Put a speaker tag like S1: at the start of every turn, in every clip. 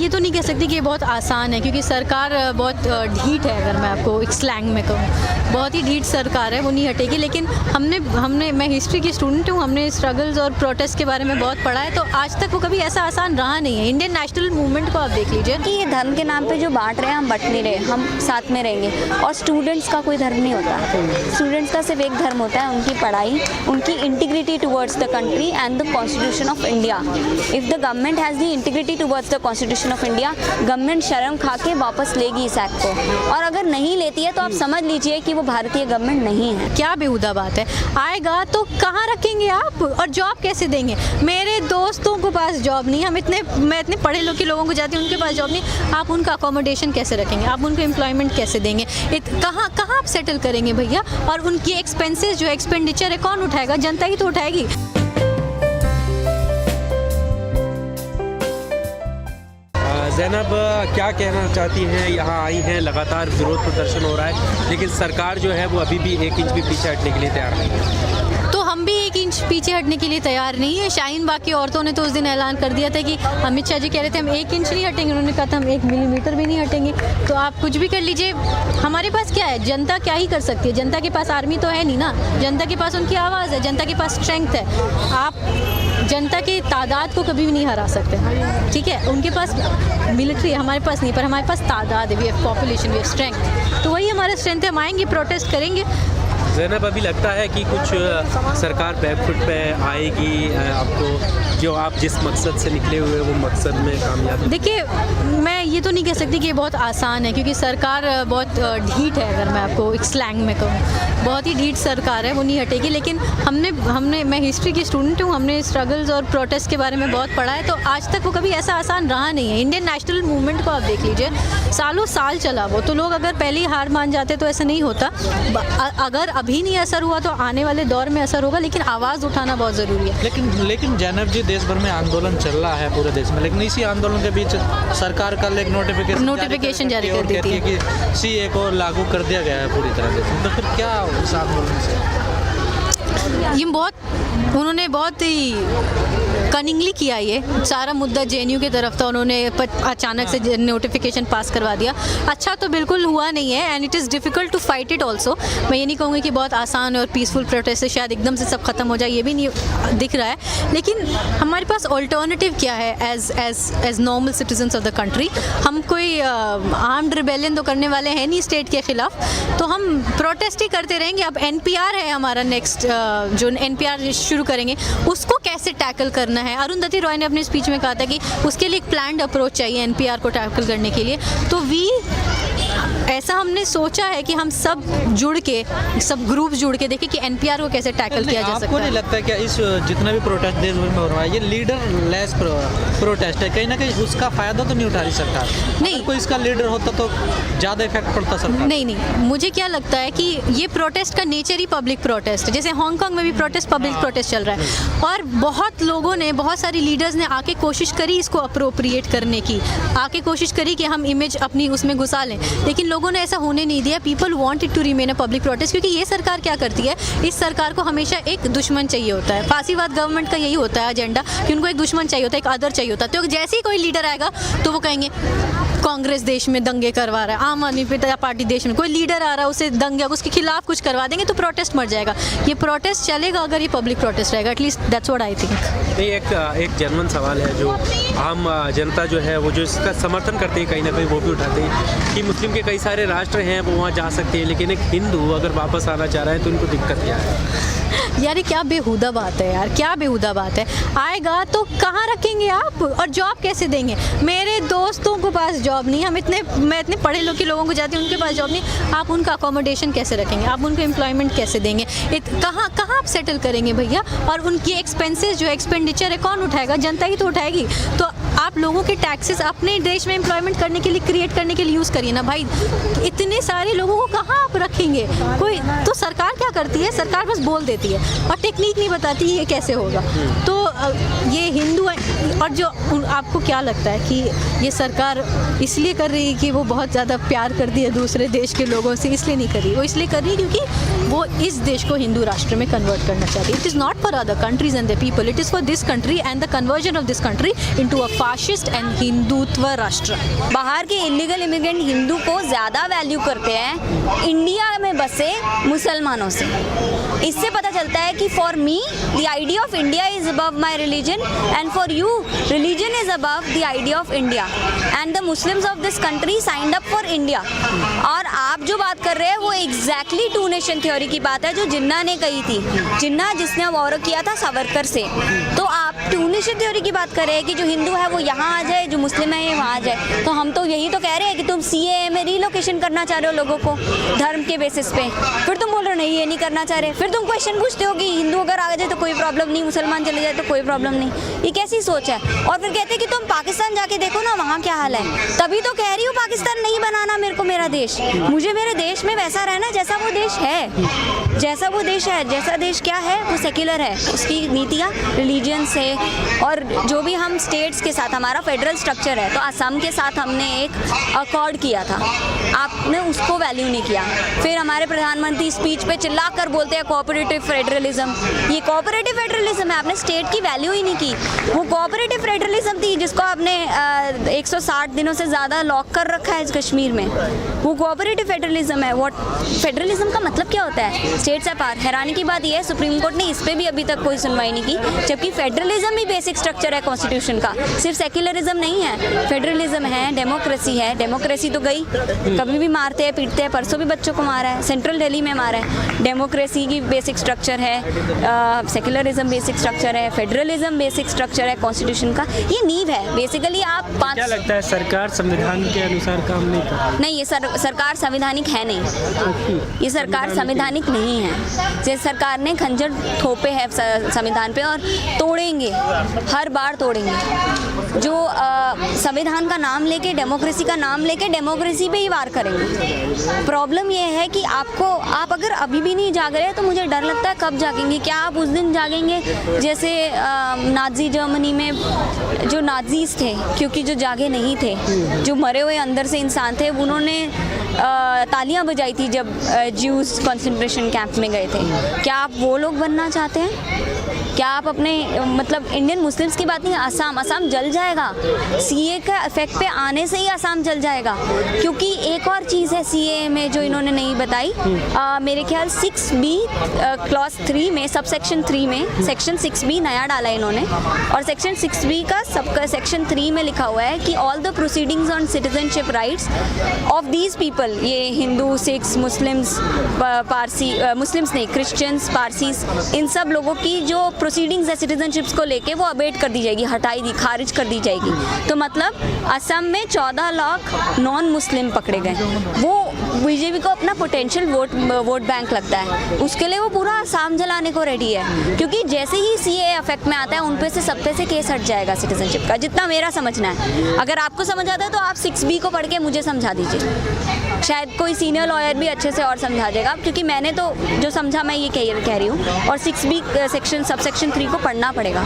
S1: ये तो नहीं कह सकती कि ये बहुत आसान है, क्योंकि सरकार बहुत ढीठ है। अगर मैं आपको एक स्लैंग में कहूँ, बहुत ही ढीठ सरकार है, वो नहीं हटेगी। लेकिन हमने मैं हिस्ट्री की स्टूडेंट हूँ, हमने स्ट्रगल्स और प्रोटेस्ट के बारे में बहुत पढ़ा है, तो आज तक वो कभी ऐसा आसान रहा नहीं है। इंडियन नेशनल मूवमेंट को आप देख लीजिए
S2: कि ये धर्म के नाम पे जो बांट रहे हैं, हम बट नहीं रहे, हम साथ में रहेंगे। और स्टूडेंट्स का कोई धर्म नहीं होता, स्टूडेंट्स का सिर्फ एक धर्म होता है, उनकी पढ़ाई, उनकी integrity towards the country and the constitution of India. If the government has the integrity towards the constitution of India, government शर्म खा के वापस लेगी इस एक्ट को। और अगर नहीं लेती है तो आप समझ लीजिए कि वो भारतीय गवर्नमेंट नहीं है।
S1: क्या बेहुदा बात है। आएगा तो कहाँ रखेंगे आप, और जॉब कैसे देंगे? मेरे दोस्तों को पास जॉब नहीं, मैं इतने पढ़े लोग के लोगों को जाती हूँ, उनके पास जॉब नहीं। आप उनका अकोमोडेशन कैसे रखेंगे? आप उनको एम्प्लॉयमेंट कैसे देंगे? कहाँ आप सेटल करेंगे भैया? और उनकी एक्सपेंसेस जो एक्सपेंडिचर है कौन उठाएगा? जनता ही तो उठाएगी।
S3: ज़ैनब, क्या कहना चाहती हैं? यहाँ आई हैं, लगातार विरोध प्रदर्शन हो रहा है, लेकिन सरकार जो है वो अभी भी 1 इंच भी पीछे हटने के लिए तैयार नहीं है।
S1: तो हम भी 1 इंच पीछे हटने के लिए तैयार नहीं है। शाहीन बाग की औरतों ने तो उस दिन ऐलान कर दिया था कि अमित शाह जी कह रहे थे हम 1 इंच नहीं हटेंगे, उन्होंने कहा था हम 1 मिलीमीटर भी नहीं हटेंगे। तो आप कुछ भी कर लीजिए, हमारे पास क्या है? जनता क्या ही कर सकती है? जनता के पास आर्मी तो है नहीं ना, जनता के पास उनकी आवाज़ है, जनता के पास स्ट्रेंथ है। आप जनता की तादाद को कभी भी नहीं हरा सकते, ठीक है? उनके पास मिलिट्री है, हमारे पास नहीं, पर हमारे पास तादाद है, we have population, we have strength. तो वही हमारा स्ट्रेंथ है, हम आएंगे, प्रोटेस्ट करेंगे।
S3: ज़ैनब, अभी लगता है कि कुछ सरकार बैकफुट पे आएगी आपको, जो आप जिस मकसद से निकले हुए वो मकसद में कामयाब? देखिए,
S1: मैं ये तो नहीं कह सकती कि ये बहुत आसान है, क्योंकि सरकार बहुत ढीठ है। अगर मैं आपको एक स्लैंग में कहूँ, बहुत ही ढीठ सरकार है, वो नहीं हटेगी। लेकिन मैं हिस्ट्री की स्टूडेंट हूँ, हमने स्ट्रगल्स और प्रोटेस्ट के बारे में बहुत पढ़ा है, तो आज तक वो कभी ऐसा आसान रहा नहीं है। इंडियन नेशनल मूवमेंट को आप देख लीजिए, सालों साल चला वो। तो लोग अगर पहले ही हार मान जाते तो ऐसा नहीं होता। अगर अभी नहीं असर हुआ तो आने वाले दौर में असर होगा, लेकिन आवाज़ उठाना बहुत ज़रूरी है।
S4: लेकिन ज़ैनब जी, देश भर में आंदोलन चल रहा है पूरे देश में, लेकिन इसी आंदोलन के बीच सरकार कल एक नोटिफिकेशन जारी कर देती है कि सीए को लागू कर दिया गया है पूरी तरह से। तो फिर क्या इस आंदोलन से?
S1: ये उन्होंने बहुत ही कनिंगली किया। ये सारा मुद्दा जेएनयू की तरफ था, उन्होंने अचानक से नोटिफिकेशन पास करवा दिया। अच्छा तो बिल्कुल हुआ नहीं है, and it is difficult to fight it also. मैं ये नहीं कहूँगी कि बहुत आसान और पीसफुल प्रोटेस्ट से शायद एकदम से सब खत्म हो जाए, ये भी नहीं दिख रहा है। लेकिन हमारे पास ऑल्टरनेटिव क्या है as normal citizens of the country? हम कोई आर्म्ड रिबेलियन तो करने वाले हैं नहीं स्टेट के ख़िलाफ़, तो हम प्रोटेस्ट ही करते रहेंगे। अब एनपीआर है हमारा नेक्स्ट, जो एनपीआर शुरू करेंगे, उसको कैसे टैकल करना है? अरुंधति रॉय ने अपने स्पीच में कहा था कि उसके लिए एक प्लान्ड अप्रोच चाहिए एनपीआर को टैकल करने के लिए। तो ऐसा हमने सोचा है कि हम सब ग्रुप्स जुड़ के देखें कि एनपीआर को कैसे टैकल किया जा सकता है।
S4: आपको नहीं लगता क्या इस जितना भी प्रोटेस्ट देश भर में हो रहा है, ये लीडर लेस प्रोटेस्ट है? कहीं ना कहीं उसका फायदा तो नहीं उठा रही सरकार? नहीं, कोई इसका लीडर होता तो ज़्यादा इफेक्ट पड़ता सरकार?
S1: नहीं, मुझे क्या लगता है कि ये प्रोटेस्ट का नेचर ही पब्लिक प्रोटेस्ट है। जैसे हांगकांग में भी पब्लिक प्रोटेस्ट चल रहा है, और बहुत सारी लीडर्स ने आके कोशिश करी इसको अप्रोप्रिएट करने की, आके कोशिश करी कि हम इमेज अपनी उसमें घुसा लें, लेकिन लोगों ने ऐसा होने नहीं दिया। People want it to remain a public protest, क्योंकि ये सरकार क्या करती है, इस सरकार को हमेशा एक दुश्मन चाहिए होता है। फांसीवाद गवर्नमेंट का यही होता है एजेंडा, कि उनको एक दुश्मन चाहिए होता है, एक अदर चाहिए होता है। तो जैसे ही कोई लीडर आएगा तो वो कहेंगे कांग्रेस देश में दंगे करवा रहा है, आम आदमी पार्टी देश में कोई लीडर आ रहा है, उसे दंगे, उसके खिलाफ कुछ करवा देंगे तो प्रोटेस्ट मर जाएगा। ये प्रोटेस्ट चलेगा अगर ये पब्लिक प्रोटेस्ट रहेगा, at least that's what I think.
S3: नहीं, एक जेन्युइन सवाल है जो आम जनता जो है वो जो इसका समर्थन करते हैं, कहीं ना कहीं वो भी उठाते हैं कि मुस्लिम के कई सारे राष्ट्र हैं वो वहाँ जा सकते हैं, लेकिन एक हिंदू अगर वापस आना चाह रहा है तो उनको दिक्कत क्या है?
S1: यार ये क्या बेहुदा बात है यार, क्या बेहुदा बात है। आएगा तो कहाँ रखेंगे आप, और जॉब कैसे देंगे? मेरे दोस्तों को पास जॉब नहीं, मैं इतने पढ़े लोग के लोगों को जाती हूँ, उनके पास जॉब नहीं। आप उनका अकोमोडेशन कैसे रखेंगे? आप उनको एम्प्लॉयमेंट कैसे देंगे? कहाँ आप सेटल करेंगे भैया? और उनकी एक्सपेंसेस जो एक्सपेंडिचर है कौन उठाएगा? जनता ही तो उठाएगी। तो आप लोगों के टैक्सेस अपने देश में एम्प्लॉयमेंट करने के लिए, क्रिएट करने के लिए यूज़ करिए ना भाई। इतने सारे लोगों को कहाँ आप रखेंगे? तो सरकार क्या करती है? सरकार बस बोल देती है और टेक्निक नहीं बताती ये कैसे होगा। तो ये हिंदू और जो आपको क्या लगता है कि ये सरकार इसलिए कर रही है कि वो बहुत ज़्यादा प्यार कर दी है दूसरे देश के लोगों से, इसलिए नहीं कर रही, वो इसलिए कर रही है क्योंकि वो इस देश को हिंदू राष्ट्र में कन्वर्ट करना चाहती है. It is not for other countries and the people, it is for this country and the conversion of this country into a fascist and Hindutva राष्ट्र.
S2: बाहर के इलीगल इमिग्रेंट हिंदू को ज़्यादा वैल्यू करते हैं इंडिया में बसे मुसलमानों से. इससे पता चलता है कि for me the idea of India is above my religion and for you religion is above the idea of India and the Muslims of this country signed up for India. और आप जो बात कर रहे हैं वो एग्जैक्टली टू नेशन थ्योरी की बात है जो जिन्ना ने कही थी. जिन्ना जिसने वॉर किया था सावरकर से. तो आप टू नेशन थ्योरी की बात कर रहे हैं कि जो हिंदू है वो यहाँ आ जाए, जो मुस्लिम है ये वहाँ आ जाए. तो हम तो यही तो कह रहे हैं कि तुम CAA में रिलोकेशन करना चाह रहे हो लोगों को धर्म के बेसिस पे. फिर तुम बोल रहे हो नहीं ये नहीं करना चाह रहे. फिर तुम क्वेश्चन पूछते हो कि हिंदू अगर आ जाए तो कोई प्रॉब्लम नहीं, मुसलमान चले जाए तो कोई प्रॉब्लम नहीं. ये कैसी सोच है? और फिर कहते हैं कि तुम पाकिस्तान जाके देखो ना वहाँ क्या हाल है. तभी तो कह रही हूँ पाकिस्तान नहीं बनाना मेरे को मेरा देश. मुझे मेरे देश में वैसा रहना जैसा वो देश है. जैसा वो देश है, जैसा देश क्या है वो सेक्युलर है. उसकी नीतियाँ रिलीजन से और जो भी हम स्टेट्स के साथ हमारा फेडरल स्ट्रक्चर है. तो असम के साथ हमने एक अकॉर्ड किया था, आपने उसको वैल्यू नहीं किया. फिर हमारे प्रधानमंत्री स्पीच पे चिल्ला कर बोलते हैं कोऑपरेटिव फेडरलिज्म. ये कोऑपरेटिव फेडरलिज्म है, आपने स्टेट की वैल्यू ही नहीं की. वो कोऑपरेटिव फेडरलिज्म थी जिसको आपने 160 दिनों से ज़्यादा लॉक कर रखा है कश्मीर में. वो कोऑपरेटिव फेडरलिज्म है. वॉट फेडरलिज्म का मतलब क्या होता है? स्टेट्स है पार. हैरानी की बात यह है सुप्रीम कोर्ट ने इस पर भी अभी तक कोई सुनवाई नहीं की, जबकि फेडरलिज्म ही बेसिक स्ट्रक्चर है कॉन्स्टिट्यूशन का. सिर्फ सेक्युलरिज्म नहीं है, फेडरलिज्म है, डेमोक्रेसी है. डेमोक्रेसी तो गई, कभी भी मारते हैं पीटते हैं. परसों भी बच्चों को मारा है, सेंट्रल दिल्ली में मारा है. डेमोक्रेसी की बेसिक स्ट्रक्चर है, सेक्युलरिज्म बेसिक स्ट्रक्चर है, फेडरलिज्म बेसिक स्ट्रक्चर है कॉन्स्टिट्यूशन का. ये नींव है बेसिकली. आप
S3: क्या लगता है सरकार संविधान के अनुसार काम नहीं कर रही?
S2: नहीं, ये सरकार संवैधानिक है नहीं. ये सरकार संवैधानिक नहीं है. जैसे सरकार ने खंजर थोपे हैं संविधान पे और तोड़ेंगे, हर बार तोड़ेंगे. जो संविधान का नाम लेके, डेमोक्रेसी का नाम लेके डेमोक्रेसी पे ही वार करेंगे. प्रॉब्लम ये है कि आप अगर अभी भी नहीं जाग रहे तो मुझे डर लगता है कब जागेंगे. क्या आप उस दिन जागेंगे जैसे नाजी जर्मनी में जो नाजीज थे, क्योंकि जो जागे नहीं थे, जो मरे हुए अंदर से इंसान थे, उन्होंने तालियां बजाई थी जब ज्यूज कंसंट्रेशन कैंप में गए थे. क्या आप वो लोग बनना चाहते हैं? क्या आप अपने मतलब इंडियन मुस्लिम्स की बात नहीं, असम जल जाएगा. CAA का इफेक्ट पे आने से ही असम जल जाएगा. क्योंकि एक और चीज़ है CAA में जो इन्होंने नहीं बताई. मेरे ख्याल 6B क्लॉज 3 में, सबसेक्शन 3 में, सेक्शन 6B नया डाला है इन्होंने. और सेक्शन 6B का सेक्शन 3 में लिखा हुआ है कि all the proceedings on citizenship rights of these people, ये हिंदू, सिख्स, मुस्लिम्स, पारसी, मुस्लिम्स नहीं, क्रिश्चियंस, पारसीस, इन सब लोगों की जो प्रोसीडिंग्स है सिटीजनशिप्स को लेके वो अबेट कर दी जाएगी, खारिज कर दी जाएगी. तो मतलब असम में 14 लाख नॉन मुस्लिम पकड़े गए. वो बीजेपी को अपना पोटेंशियल वोट बैंक लगता है. उसके लिए वो पूरा असम जलाने को रेडी है. क्योंकि जैसे ही CAA इफेक्ट में आता है उन पे से सब पे से केस हट जाएगा सिटीजनशिप का, जितना मेरा समझना है. अगर आपको समझ आता है तो आप 6B को पढ़ के मुझे समझा दीजिए. शायद कोई सीनियर लॉयर भी अच्छे से और समझा देगा, क्योंकि मैंने तो जो समझा मैं ये कह रही हूँ. और 6B सेक्शन सबसेक्शन 3 को पढ़ना पड़ेगा.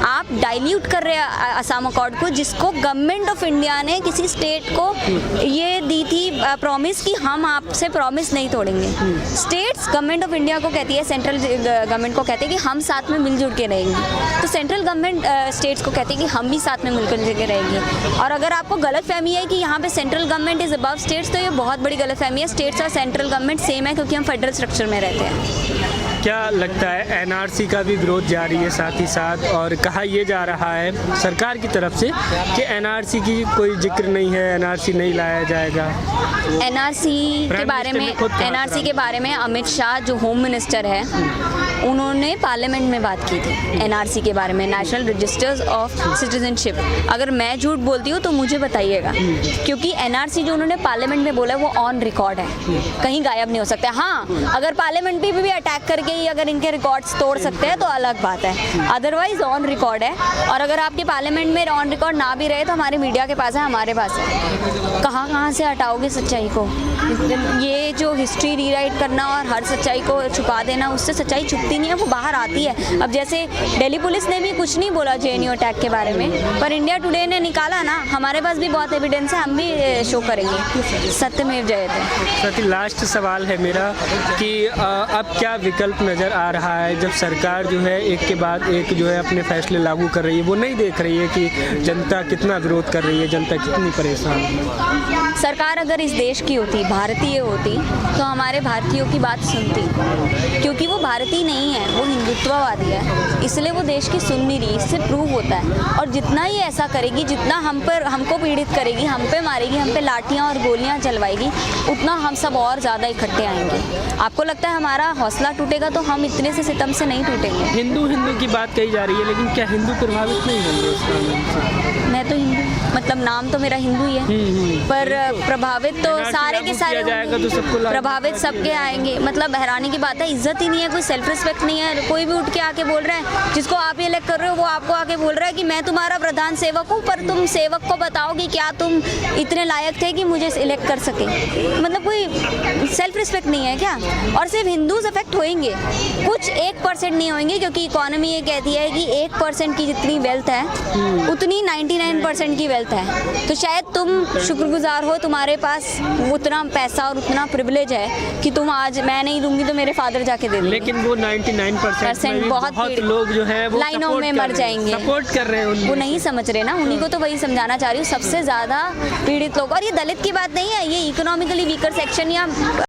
S2: आप डाइल्यूट कर रहे हैं असम अकॉर्ड को, जिसको गवर्नमेंट ऑफ इंडिया ने किसी स्टेट को ये दी थी प्रॉमिस कि हम आपसे प्रॉमिस नहीं तोड़ेंगे. स्टेट्स गवर्नमेंट ऑफ इंडिया को कहती है, सेंट्रल गवर्नमेंट को कहते हैं कि हम साथ में मिलजुल के रहेंगे. तो सेंट्रल गवर्नमेंट स्टेट्स को कहती है कि हम भी साथ में मिलकर के रहेंगे. और अगर आपको गलत फहमी है कि यहाँ पे central government is above states, तो ये बहुत बड़ी गलत फहमी है. स्टेट्स और सेंट्रल गवर्नमेंट सेम है क्योंकि हम फेडरल स्ट्रक्चर में रहते हैं.
S3: क्या लगता है NRC का भी विरोध जारी है साथ ही साथ, और कहा यह जा रहा है सरकार की तरफ से कि NRC की कोई जिक्र नहीं है, NRC नहीं लाया जाएगा.
S2: NRC के बारे में अमित शाह जो होम मिनिस्टर है उन्होंने पार्लियामेंट में बात की थी NRC के बारे में, नेशनल रजिस्टर्स ऑफ सिटीजनशिप. अगर मैं झूठ बोलती हूँ तो मुझे बताइएगा, क्योंकि NRC जो उन्होंने पार्लियामेंट में बोला है वो ऑन रिकॉर्ड है, कहीं गायब नहीं हो सकता. हाँ, अगर पार्लियामेंट पे भी अटैक करके ही अगर इनके रिकॉर्ड्स तोड़ सकते हैं तो अलग बात है, अदरवाइज ऑन रिकॉर्ड है। और अगर आपके पार्लियामेंट में ऑन रिकॉर्ड ना भी रहे तो हमारे मीडिया के पास है, हमारे पास है। कहाँ से हटाओगे सच्चाई को? ये जो हिस्ट्री रीराइट करना और हर सच्चाई को छुपा देना, उससे सच्चाई छुपती नहीं है, वो बाहर आती है। अब जैसे दिल्ली पुलिस ने भी कुछ नहीं बोला जेएनयू अटैक के बारे में, पर इंडिया टुडे ने निकाला ना, हमारे पास भी बहुत एविडेंस है, हम भी शो करेंगे। सत्यमेव जयते।
S5: साथ ही लास्ट सवाल है मेरा कि अब क्या विकल्प नज़र आ रहा है जब सरकार जो है एक के बाद एक जो है अपने फैसले लागू कर रही है, वो नहीं देख रही है कि जनता कितना विरोध कर रही है, जनता कितनी परेशान है।
S2: सरकार अगर इस देश की होती, भारतीय होती, तो हमारे भारतीयों की बात सुनती, क्योंकि वो भारतीय नहीं है, वो हिंदुत्ववादी है, इसलिए वो देश की सुन नहीं रही। इससे प्रूव होता है। और जितना ही ऐसा करेगी, जितना हमको पीड़ित करेगी, हम पे मारेगी, हम पे लाठियाँ और गोलियाँ चलवाएगी, उतना हम सब और ज़्यादा इकट्ठे आएंगे। आपको लगता है हमारा हौसला टूटेगा? तो हम इतने से सितम से नहीं टूटेंगे।
S5: हिंदू की बात कही जा रही है, लेकिन क्या हिंदू प्रभावित नहीं होंगे इस कानून से?
S2: मैं तो हिंदू, मतलब नाम तो मेरा हिंदू ही है, पर प्रभावित तो सारे के सारे
S5: जाएगा तो सबको
S2: प्रभावित सबके आएंगे। मतलब हैरानी की बात है, इज्जत ही नहीं है, कोई सेल्फ रिस्पेक्ट नहीं है। कोई भी उठ के आके बोल रहा है, जिसको आप इलेक्ट कर रहे हो वो आपको आके बोल रहा है कि मैं तुम्हारा प्रधान सेवक हूँ, पर तुम सेवक को बताओ कि क्या तुम इतने लायक थे कि मुझे इलेक्ट कर सके। मतलब कोई सेल्फ रिस्पेक्ट नहीं है क्या? और सिर्फ हिंदूज अफेक्ट होंगे, कुछ 1% नहीं होंगे, क्योंकि इकोनॉमी ये कहती है कि 1% की जितनी वेल्थ है उतनी 99% की वेल्थ है। तो शायद तुम शुक्रगुजार हो, तुम्हारे पास उतना पैसा और उतना प्रिविलेज है कि तुम आज, मैं नहीं दूंगी तो मेरे फादर जाके दे देंगे।
S5: लेकिन वो 99% में भी बहुत लोग जो है वो
S2: लाइनों में मर जाएंगे,
S5: सपोर्ट कर रहे हैं,
S2: वो नहीं समझ रहे ना। उन्हीं को तो वही समझाना चाह रही हूँ, सबसे ज़्यादा पीड़ित लोग। और ये दलित की बात नहीं है, ये इकोनॉमिकली वीकर सेक्शन या